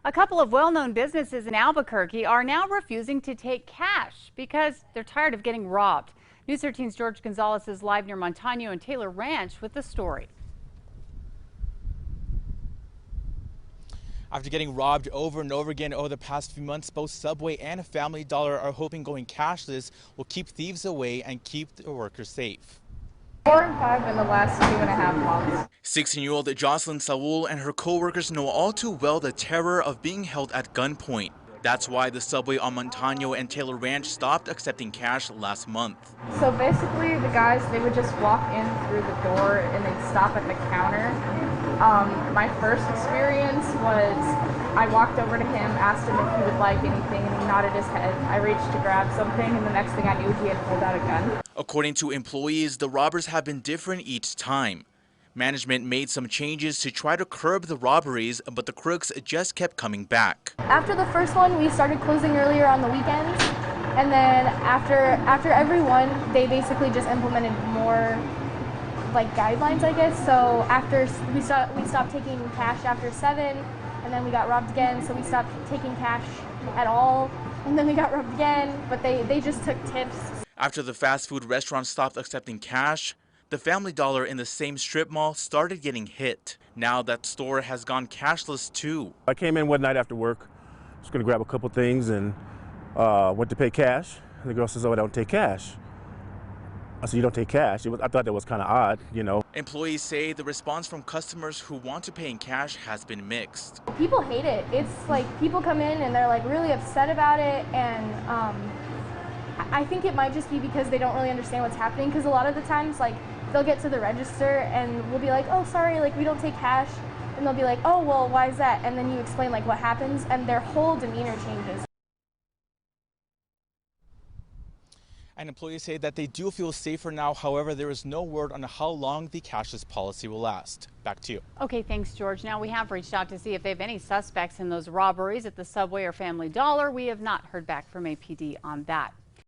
A couple of well-known businesses in Albuquerque are now refusing to take cash because they're tired of getting robbed. News 13's George Gonzalez is live near Montano and Taylor Ranch with the story. After getting robbed over and over again over the past few months, both Subway and Family Dollar are hoping going cashless will keep thieves away and keep their workers safe. 4 and 5 in the last 2.5 months. 16-year-old Jocelyn Saul and her co-workers know all too well the terror of being held at gunpoint. That's why the Subway on Montano and Taylor Ranch stopped accepting cash last month. So basically the guys, they would just walk in through the door and they'd stop at the counter. My first experience was I walked over to him, asked him if he would like anything, and he nodded his head. I reached to grab something, and the next thing I knew, he had pulled out a gun. According to employees, the robbers have been different each time. Management made some changes to try to curb the robberies, but the crooks just kept coming back. After the first one, we started closing earlier on the weekends, and then after every one, they basically just implemented more like guidelines, I guess. So after we stopped taking cash after 7, and then we got robbed again, so we stopped taking cash at all, and then we got robbed again, but they just took tips. After the fast food restaurant stopped accepting cash, the Family Dollar in the same strip mall started getting hit. Now that store has gone cashless too. I came in one night after work, just gonna grab a couple things and went to pay cash. And the girl says, "Oh, I don't take cash." I said, "You don't take cash?" I thought that was kind of odd, you know. Employees say the response from customers who want to pay in cash has been mixed. People hate it. It's like people come in and they're like really upset about it, and I think it might just be because they don't really understand what's happening, because a lot of the times like they'll get to the register and we'll be like, "Oh, sorry, like we don't take cash," and they'll be like, "Oh, well, why is that?" And then you explain like what happens, and their whole demeanor changes. And employees say that they do feel safer now. However, there is no word on how long the cashless policy will last. Back to you. Okay, thanks, George. Now, we have reached out to see if they have any suspects in those robberies at the Subway or Family Dollar. We have not heard back from APD on that.